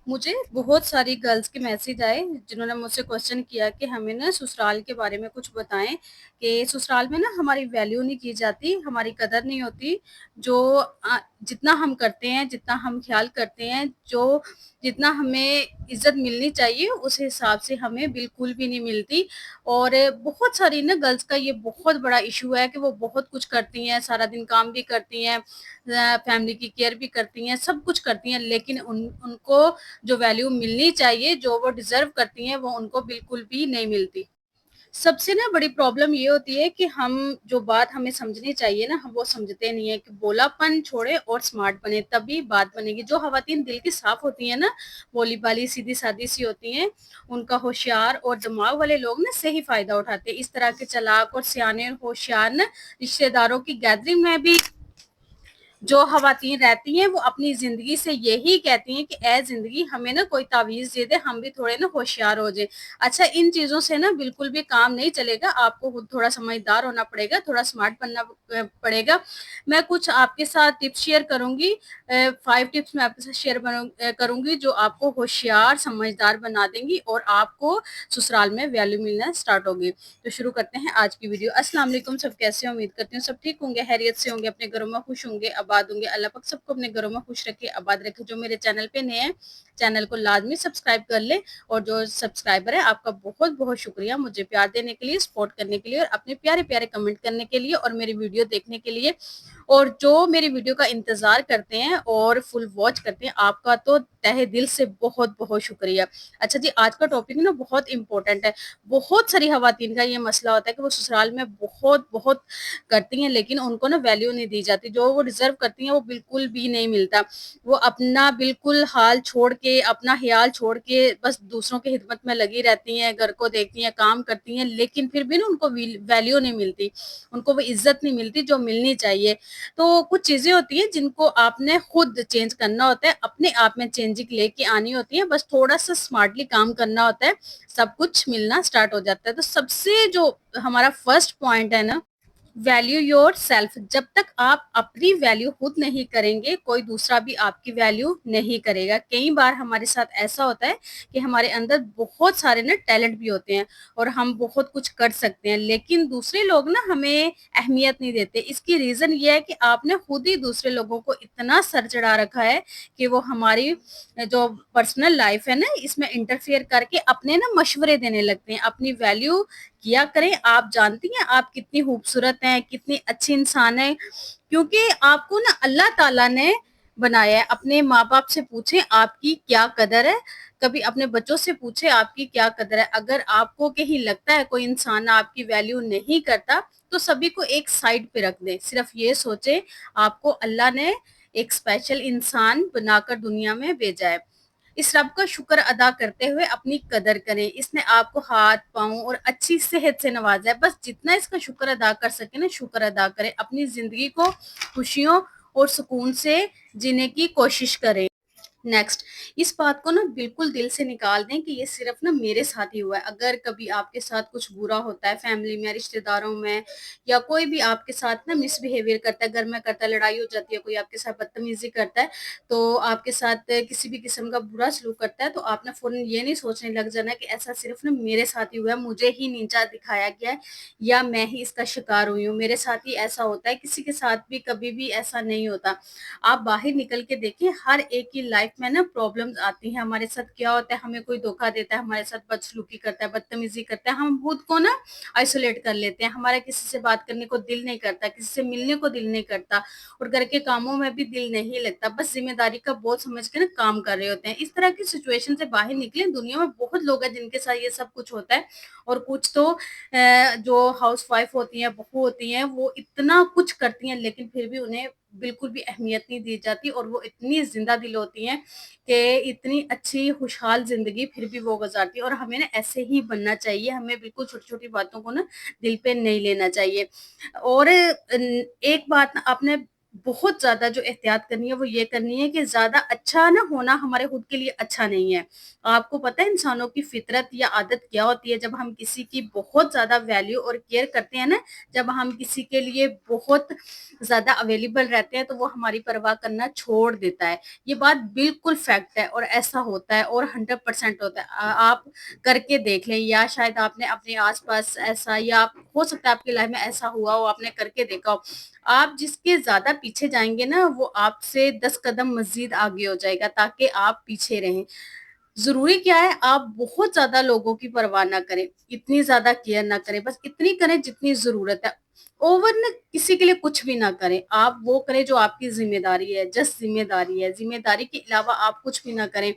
मुझे बहुत सारी गर्ल्स के मैसेज आए जिन्होंने मुझसे क्वेश्चन किया कि हमें ना ससुराल के बारे में कुछ बताएं कि ससुराल में ना हमारी वैल्यू नहीं की जाती, हमारी कदर नहीं होती। जो जितना हम करते हैं, जितना हम ख्याल करते हैं, जो जितना हमें इज्जत मिलनी चाहिए उस हिसाब से हमें बिल्कुल भी नहीं मिलती। और बहुत सारी ना गर्ल्स का ये बहुत बड़ा इशू है कि वो बहुत कुछ करती हैं, सारा दिन काम भी करती हैं, फैमिली की केयर भी करती हैं, सब कुछ करती हैं, लेकिन उनको जो वैल्यू मिलनी चाहिए, जो वो डिजर्व करती हैं, वो उनको बिल्कुल भी नहीं मिलती। सबसे ना बड़ी प्रॉब्लम ये होती है कि हम जो बात हमें समझनी चाहिए ना, हम वो समझते नहीं है कि बोलापन छोड़े और स्मार्ट बने, तभी बात बनेगी। जो खवातीन दिल की साफ होती है ना, बोली बाली सीधी सादी सी होती हैं, उनका होशियार और दिमाग वाले लोग ना सही फायदा उठाते हैं। इस तरह के चालाक और सियाने और होशियार ना रिश्तेदारों की गैदरिंग में भी जो खवातीन रहती हैं वो अपनी जिंदगी से यही कहती हैं कि ए जिंदगी हमें ना कोई तावीज दे दे, हम भी थोड़े ना होशियार हो जाए। अच्छा, इन चीजों से ना बिल्कुल भी काम नहीं चलेगा, आपको खुद थोड़ा समझदार होना पड़ेगा, थोड़ा स्मार्ट बनना पड़ेगा। मैं कुछ आपके साथ टिप्स शेयर करूंगी, 5 टिप्स मैं आपके साथ शेयर करूंगी जो आपको होशियार समझदार बना देंगी और आपको ससुराल में वैल्यू मिलना स्टार्ट होगी। तो शुरू करते हैं आज की वीडियो। अस्सलाम वालेकुम, सब कैसे हो? उम्मीद करती हूँ सब ठीक होंगे, हैरियत से होंगे, अपने घरों में खुश होंगे, आबाद होंगे। अल्लाह पाक सबको अपने घरों में खुश रखे, आबाद रखे। जो मेरे चैनल पे नए हैं, चैनल को लाजमी सब्सक्राइब कर ले। और जो सब्सक्राइबर है, आपका बहुत बहुत शुक्रिया मुझे प्यार देने के लिए, सपोर्ट करने के लिए, और अपने प्यारे प्यारे कमेंट करने के लिए और मेरी वीडियो देखने के लिए। और जो मेरी वीडियो का इंतजार करते हैं और फुल वॉच करते हैं, आपका तो तहे दिल से बहुत बहुत शुक्रिया। अच्छा जी, आज का टॉपिक ना बहुत इंपॉर्टेंट है। बहुत सारी खवातीन का ये मसला होता है कि वो ससुराल में बहुत बहुत करती हैं, लेकिन उनको ना वैल्यू नहीं दी जाती। जो वो डिजर्व करती हैं वो बिल्कुल भी नहीं मिलता। वो अपना बिल्कुल हाल छोड़ के, अपना ख्याल छोड़ के बस दूसरों की खिदमत में लगी रहती हैं, घर को देखती हैं, काम करती हैं, लेकिन फिर भी ना उनको वैल्यू नहीं मिलती, उनको वो इज्जत नहीं मिलती जो मिलनी चाहिए। तो कुछ चीजें होती हैं जिनको आपने खुद चेंज करना होता है, अपने आप में चेंजिंग लेके आनी होती है, बस थोड़ा सा स्मार्टली काम करना होता है, सब कुछ मिलना स्टार्ट हो जाता है। तो सबसे जो हमारा फर्स्ट पॉइंट है ना, वैल्यू योर सेल्फ। जब तक आप अपनी वैल्यू खुद नहीं करेंगे, कोई दूसरा भी आपकी वैल्यू नहीं करेगा। कई बार हमारे साथ ऐसा होता है कि हमारे अंदर बहुत सारे ना टैलेंट भी होते हैं और हम बहुत कुछ कर सकते हैं, लेकिन दूसरे लोग ना हमें अहमियत नहीं देते। इसकी रीजन ये है कि आपने खुद ही दूसरे लोगों को इतना सर चढ़ा रखा है कि वो हमारी जो पर्सनल लाइफ है ना, इसमें इंटरफेयर करके अपने ना मशवरे देने लगते हैं। अपनी वैल्यू किया करें। आप जानती हैं आप कितनी खूबसूरत हैं, कितनी अच्छी इंसान है, क्योंकि आपको ना अल्लाह ताला ने बनाया है। अपने माँ बाप से पूछें आपकी क्या कदर है, कभी अपने बच्चों से पूछे आपकी क्या कदर है। अगर आपको कहीं लगता है कोई इंसान आपकी वैल्यू नहीं करता, तो सभी को एक साइड पे रख दें। सिर्फ ये सोचे आपको अल्लाह ने एक स्पेशल इंसान बनाकर दुनिया में भेजा है। इस रब का शुक्र अदा करते हुए अपनी कदर करें। इसने आपको हाथ पांव और अच्छी सेहत से नवाजा है। बस जितना इसका शुक्र अदा कर सके ना, शुक्र अदा करें। अपनी जिंदगी को खुशियों और सुकून से जीने की कोशिश करें। नेक्स्ट, इस बात को ना बिल्कुल दिल से निकाल दें कि ये सिर्फ ना मेरे साथ ही हुआ है। अगर कभी आपके साथ कुछ बुरा होता है, फैमिली में, रिश्तेदारों में, या कोई भी आपके साथ ना मिसबिहेवियर करता है, घर में करता है, लड़ाई हो जाती है, कोई आपके साथ बदतमीजी करता है, तो आपके साथ किसी भी किस्म का बुरा सलूक करता है, तो आपने फौरन ये नहीं सोचने लग जाना कि ऐसा सिर्फ ना मेरे साथ ही हुआ है, मुझे ही नीचा दिखाया गया है, या मैं ही इसका शिकार हुई हूँ, मेरे साथ ही ऐसा होता है। किसी के साथ भी कभी भी ऐसा नहीं होता। आप बाहर निकल के देखिए, हर एक की लाइफ में ना प्रॉब्लम्स आती हैं। हमारे साथ क्या होता है, हमें कोई धोखा देता है, हमारे साथ बदसलूकी करता है, बदतमीजी करता है, हम खुद को ना आइसोलेट कर लेते हैं। हमारा किसी से बात करने को दिल नहीं करता, किसी से मिलने को दिल नहीं करता, और घर के कामों में भी दिल नहीं लगता। बस जिम्मेदारी का बोझ समझ के ना काम कर रहे होते हैं। इस तरह की सिचुएशन से बाहर निकले। दुनिया में बहुत लोग हैं जिनके साथ ये सब कुछ होता है, और कुछ तो जो हाउस वाइफ होती हैं, बहू होती हैं, वो इतना कुछ करती हैं, लेकिन फिर भी उन्हें बिल्कुल भी अहमियत नहीं दी जाती, और वो इतनी जिंदा दिल होती हैं कि इतनी अच्छी खुशहाल जिंदगी फिर भी वो गुजारती है। और हमें ना ऐसे ही बनना चाहिए। हमें बिल्कुल छोटी छोटी बातों को ना दिल पे नहीं लेना चाहिए। और एक बात ना आपने بہت زیادہ جو احتیاط کرنی ہے وہ یہ کرنی ہے کہ زیادہ اچھا نہ ہونا ہمارے خود کے لیے اچھا نہیں ہے۔ آپ کو پتہ ہے انسانوں کی فطرت یا عادت کیا ہوتی ہے؟ جب ہم کسی کی بہت زیادہ ویلیو اور کیئر کرتے ہیں نا، جب ہم کسی کے لیے بہت زیادہ اویلیبل رہتے ہیں تو وہ ہماری پرواہ کرنا چھوڑ دیتا ہے۔ یہ بات بالکل فیکٹ ہے اور ایسا ہوتا ہے اور 100% ہوتا ہے۔ آپ کر کے دیکھ لیں، یا شاید آپ نے اپنے آس پاس ایسا، یا ہو سکتا ہے آپ کی لائف میں ایسا ہوا ہو، آپ نے کر کے دیکھا ہو۔ آپ جس کے زیادہ پیچھے جائیں گے نا، وہ آپ سے 10 قدم مزید آگے ہو جائے گا تاکہ آپ پیچھے رہیں۔ ضروری کیا ہے؟ آپ بہت زیادہ لوگوں کی پرواہ نہ کریں، اتنی زیادہ کیئر نہ کریں، بس اتنی کریں جتنی ضرورت ہے۔ اوور نہ کسی کے لیے کچھ بھی نہ کریں، آپ وہ کریں جو آپ کی ذمہ داری ہے، جس ذمہ داری ہے، ذمہ داری کے علاوہ آپ کچھ بھی نہ کریں۔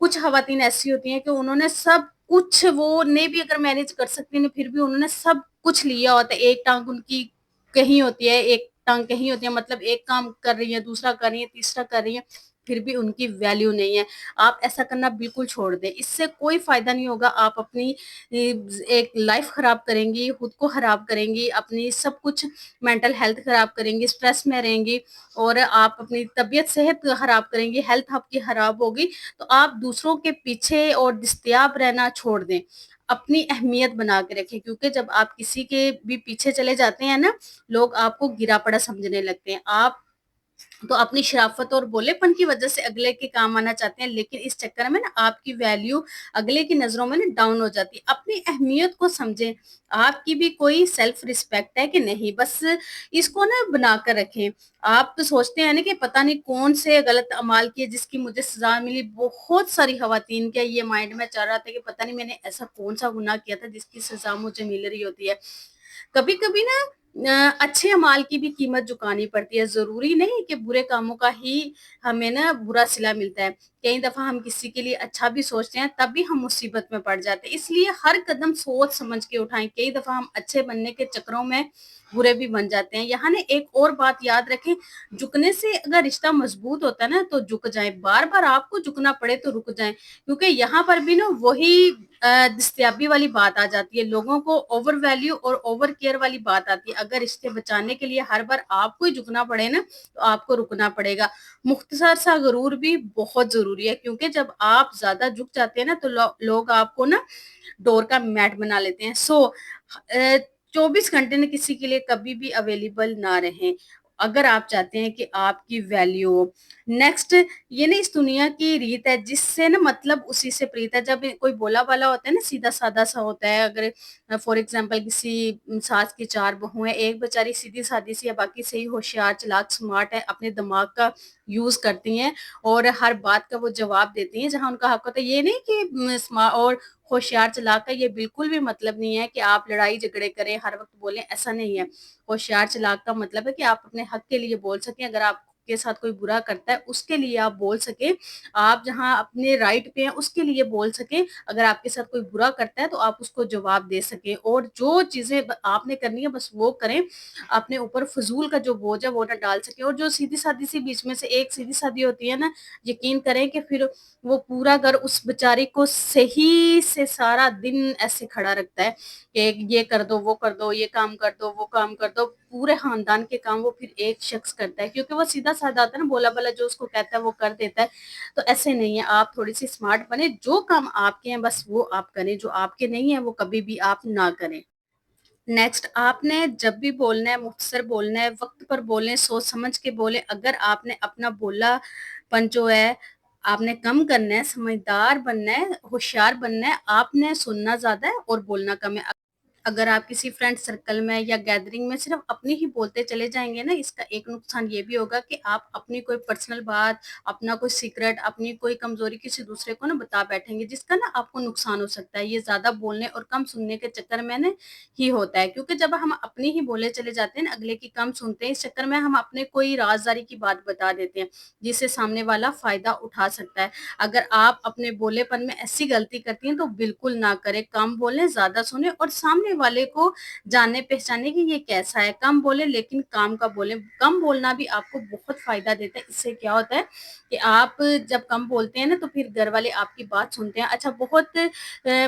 کچھ خواتین ایسی ہوتی ہیں کہ انہوں نے سب کچھ، وہ نہیں بھی اگر مینج کر سکتی ہیں پھر بھی انہوں نے سب کچھ لیا ہوتا ہے۔ ایک ٹانگ ان کی کہیں ہوتی ہے، ایک ٹانگ کہیں ہوتی ہے، مطلب ایک کام کر رہی ہے، دوسرا کر رہی ہے، تیسرا کر رہی ہے، پھر بھی ان کی ویلیو نہیں ہے۔ آپ ایسا کرنا بالکل چھوڑ دیں، اس سے کوئی فائدہ نہیں ہوگا۔ آپ اپنی ایک لائف خراب کریں گی، خود کو خراب کریں گی، اپنی سب کچھ مینٹل ہیلتھ خراب کریں گی، اسٹریس میں رہیں گی، اور آپ اپنی طبیعت صحت خراب کریں گی، ہیلتھ آپ کی خراب ہوگی۔ تو آپ دوسروں کے پیچھے اور دستیاب رہنا چھوڑ دیں، اپنی اہمیت بنا کے رکھیں، کیونکہ جب آپ کسی کے بھی پیچھے چلے جاتے ہیں نا، لوگ آپ کو گرا پڑا سمجھنے لگتے ہیں۔ آپ تو اپنی شرافت اور بولے پن کی وجہ سے اگلے کے کام آنا چاہتے ہیں، لیکن اس چکر میں نا آپ کی ویلیو اگلے کی نظروں میں نا ڈاؤن ہو جاتی ہے۔ اپنی اہمیت کو سمجھیں، آپ کی بھی کوئی سیلف رسپیکٹ ہے کہ نہیں، بس اس کو نا بنا کر رکھیں۔ آپ تو سوچتے ہیں نا کہ پتہ نہیں کون سے غلط اعمال کیے جس کی مجھے سزا ملی۔ بہت ساری خواتین کا یہ مائنڈ میں چل رہا تھا کہ پتہ نہیں میں نے ایسا کون سا گناہ کیا تھا جس کی سزا مجھے مل رہی ہوتی ہے۔ کبھی کبھی نا اچھے اعمال کی بھی قیمت چکانی پڑتی ہے۔ ضروری نہیں کہ برے کاموں کا ہی ہمیں نا برا صلہ ملتا ہے۔ کئی دفعہ ہم کسی کے لیے اچھا بھی سوچتے ہیں تب بھی ہم مصیبت میں پڑ جاتے ہیں۔ اس لیے ہر قدم سوچ سمجھ کے اٹھائیں۔ کئی دفعہ ہم اچھے بننے کے چکروں میں برے بھی بن جاتے ہیں۔ یہاں نے ایک اور بات یاد رکھیں، جھکنے سے اگر رشتہ مضبوط ہوتا ہے نا تو جھک جائیں، بار بار آپ کو جھکنا پڑے تو رک جائیں، کیونکہ یہاں پر بھی نا وہی دستیابی والی بات آ جاتی ہے۔ لوگوں کو اوور ویلیو اور اوور کیئر والی بات آتی ہے۔ اگر رشتے بچانے کے لیے ہر بار آپ کو ہی جھکنا پڑے نا تو آپ کو رکنا پڑے گا۔ مختصر سا غرور بھی بہت ضروری ہے، کیونکہ جب آپ زیادہ جھک جاتے ہیں نا تو لوگ آپ کو نا ڈور کا میٹ بنا لیتے ہیں۔ 24 گھنٹے نے کسی کے لیے کبھی بھی اویلیبل نہ رہیں اگر آپ چاہتے ہیں کہ آپ کی ویلیو ہو۔ نیکسٹ، یہ نا اس دنیا کی ریت ہے، جس سے نا مطلب اسی سے پریت ہے۔ جب کوئی بولا والا ہوتا ہے نا، سیدھا سادہ سا ہوتا ہے، اگر فار ایگزامپل کسی ساس کی 4 بہو ہیں، ایک بیچاری سیدھی سادی سی ہے، باقی صحیح ہوشیار چلاک سمارٹ ہے، اپنے دماغ کا یوز کرتی ہیں اور ہر بات کا وہ جواب دیتی ہیں جہاں ان کا حق ہوتا ہے۔ یہ نہیں کہ اور ہوشیار چلاک کا یہ بالکل بھی مطلب نہیں ہے کہ آپ لڑائی جھگڑے کریں، ہر وقت بولیں، ایسا نہیں ہے۔ ہوشیار چلاک کا مطلب ہے کہ آپ اپنے حق کے لیے بول سکیں، اگر آپ کے ساتھ کوئی برا کرتا ہے اس کے لیے آپ بول سکیں، آپ جہاں اپنے رائٹ پہ ہیں اس کے لیے بول سکیں، اگر آپ کے ساتھ کوئی برا کرتا ہے تو آپ اس کو جواب دے سکیں، اور جو چیزیں آپ نے کرنی ہے بس وہ کریں، اپنے اوپر فضول کا جو بوجھ ہے وہ نہ ڈال سکیں۔ اور جو سیدھی سادی سی بیچ میں سے ایک سیدھی سادی ہوتی ہے نا، یقین کریں کہ پھر وہ پورا گھر اس بیچاری کو صحیح سے سارا دن ایسے کھڑا رکھتا ہے کہ یہ کر دو، وہ کر دو، یہ کام کر دو، وہ کام کر دو، پورے خاندان کے کام وہ پھر ایک شخص کرتا ہے، کیونکہ وہ سیدھا سادہ آتا ہے نا، بولا بلا جو اس کو کہتا ہے وہ کر دیتا ہے۔ تو ایسے نہیں ہے، آپ تھوڑی سی اسمارٹ بنے، جو کام آپ کے ہیں بس وہ آپ کریں، جو آپ کے نہیں ہیں وہ کبھی بھی آپ نہ کریں۔ نیکسٹ، آپ نے جب بھی بولنا ہے مختصر بولنا ہے، وقت پر بولیں، سوچ سمجھ کے بولیں۔ اگر آپ نے اپنا بولا پن جو ہے آپ نے کم کرنا ہے، سمجھدار بننا ہے، ہوشیار بننا ہے، آپ نے سننا زیادہ ہے اور بولنا کم ہے۔ اگر آپ کسی فرینڈ سرکل میں یا گیدرنگ میں صرف اپنی ہی بولتے چلے جائیں گے نا، اس کا ایک نقصان یہ بھی ہوگا کہ آپ اپنی کوئی پرسنل بات، اپنا کوئی سیکرٹ، اپنی کوئی کمزوری کسی دوسرے کو نا بتا بیٹھیں گے، جس کا نا آپ کو نقصان ہو سکتا ہے۔ یہ زیادہ بولنے اور کم سننے کے چکر میں نا ہی ہوتا ہے، کیونکہ جب ہم اپنی ہی بولے چلے جاتے ہیں نا، اگلے کی کم سنتے ہیں، اس چکر میں ہم اپنے کوئی رازداری کی بات بتا دیتے ہیں جس سے سامنے والا فائدہ اٹھا سکتا ہے۔ اگر آپ اپنے بولے پن میں ایسی غلطی کرتی ہیں تو بالکل نہ کریں، کم بولیں، زیادہ سنیں اور سامنے सामने वाले को जानने पहचानने कि ये कैसा है। कम बोले लेकिन काम का बोले। कम बोलना भी आपको बहुत फायदा देता है। इससे क्या होता है कि आप जब कम बोलते हैं ना तो फिर घर वाले आपकी बात सुनते हैं। अच्छा, बहुत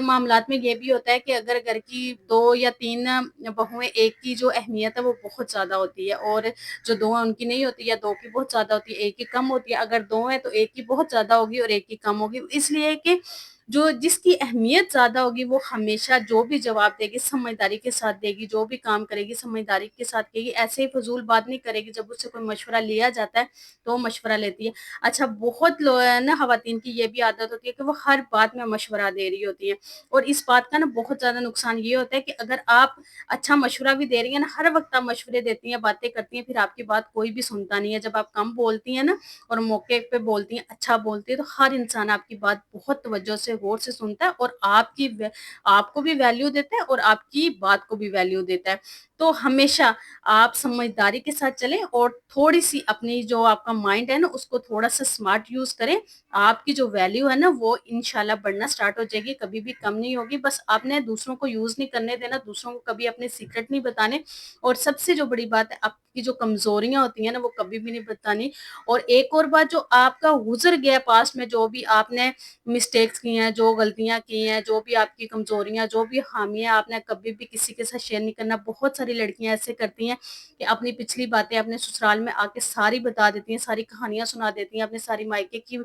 मामलात में ये भी होता है कि अगर घर की 2 या 3 बहुएं, एक की जो अहमियत है वो बहुत ज्यादा होती है और जो 2 है उनकी नहीं होती, या 2 की बहुत ज्यादा होती है, एक की कम होती है। अगर 2 है तो एक की बहुत ज्यादा होगी और एक की कम होगी। इसलिए कि जो जिसकी अहमियत ज्यादा होगी वो हमेशा जो भी जवाब देगी समझदारी के साथ देगी, जो भी काम करेगी समझदारी के साथ करेगी, ऐसे ही फजूल बात नहीं करेगी। जब उससे कोई मशवरा लिया जाता है तो वो मशवरा लेती है। अच्छा, बहुत लोग ना खवातीन की ये भी आदत होती है कि वो हर बात में मशवरा दे रही होती है, और इस बात का ना बहुत ज्यादा नुकसान ये होता है कि अगर आप अच्छा मशवरा भी दे रही है ना, हर वक्त आप मशवरे देती हैं, बातें करती हैं, फिर आपकी बात कोई भी सुनता नहीं है। जब आप कम बोलती हैं ना और मौके पे बोलती हैं, अच्छा बोलती है, तो हर इंसान आपकी बात बहुत तवज्जो से गौर से सुनता है और आपको भी वैल्यू देता है और आपकी बात को भी वैल्यू देता है। तो हमेशा आप समझदारी के साथ चलें और थोड़ी सी अपनी जो आपका माइंड है ना उसको थोड़ा सा स्मार्ट यूज करें। आपकी जो वैल्यू है ना वो इंशाल्लाह बढ़ना स्टार्ट हो जाएगी, कभी भी कम नहीं होगी। बस आपने दूसरों को यूज नहीं करने देना, दूसरों को कभी अपने सीक्रेट नहीं बताने, और सबसे जो बड़ी बात है, आपकी जो कमजोरियां होती हैं ना वो कभी भी नहीं बतानी। और एक और बात, जो आपका गुजर गया पास्ट में, जो भी आपने मिस्टेक्स की हैं, जो गलतियां की हैं, जो भी आपकी कमजोरियां, जो भी खामियां, आपने कभी भी किसी के साथ शेयर नहीं करना। बहुत सारी लड़कियां ऐसे करती हैं कि अपनी पिछली बातें अपने ससुराल में आके सारी बता देती हैं, सारी कहानियां सुना देती हैं, अपने सारी मायके की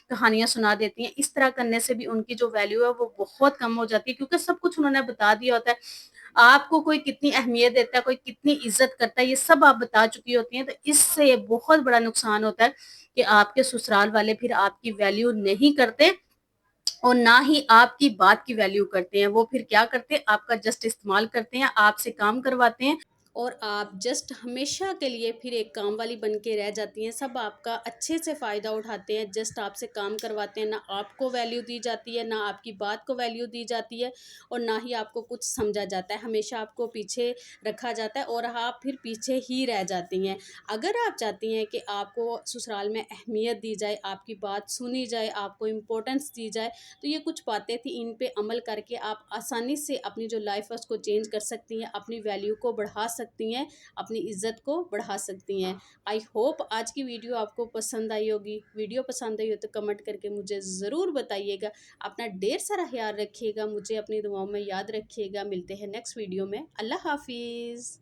कहानियां सुना देती हैं। इस तरह करने से भी उनकी जो वैल्यू है वो बहुत कम हो जाती है, क्योंकि सब कुछ उन्होंने बता दिया होता है। आपको कोई कितनी अहमियत देता है, कोई कितनी इज्जत करता है, ये सब आप बता चुकी होती हैं। तो इससे बहुत बड़ा नुकसान होता है कि आपके ससुराल वाले फिर आपकी वैल्यू नहीं करते और ना ही आपकी बात की वैल्यू करते हैं। वो फिर क्या करते हैं, आपका जस्ट इस्तेमाल करते हैं, आपसे काम करवाते हैं और आप जस्ट हमेशा के लिए फिर एक काम वाली बन के रह जाती हैं। सब आपका अच्छे से फ़ायदा उठाते हैं, जस्ट आपसे काम करवाते हैं। ना आपको वैल्यू दी जाती है, ना आपकी बात को वैल्यू दी जाती है, और ना ही आपको कुछ समझा जाता है। हमेशा आपको पीछे रखा जाता है और आप फिर पीछे ही रह जाती हैं। अगर आप चाहती हैं कि आपको ससुराल में अहमियत दी जाए, आपकी बात सुनी जाए, आपको इम्पोर्टेंस दी जाए, तो ये कुछ बातें थी, इन पे अमल करके आप आसानी से अपनी जो लाइफ है उसको चेंज कर सकती हैं, अपनी वैल्यू को बढ़ा सकती हैं, अपनी इज्जत को बढ़ा सकती हैं। आई होप आज की वीडियो आपको पसंद आई होगी। वीडियो पसंद आई हो तो कमेंट करके मुझे ज़रूर बताइएगा। अपना ढेर सारा ख्याल रखिएगा, मुझे अपनी दुआओं में याद रखिएगा। मिलते हैं नेक्स्ट वीडियो में। अल्लाह हाफिज़।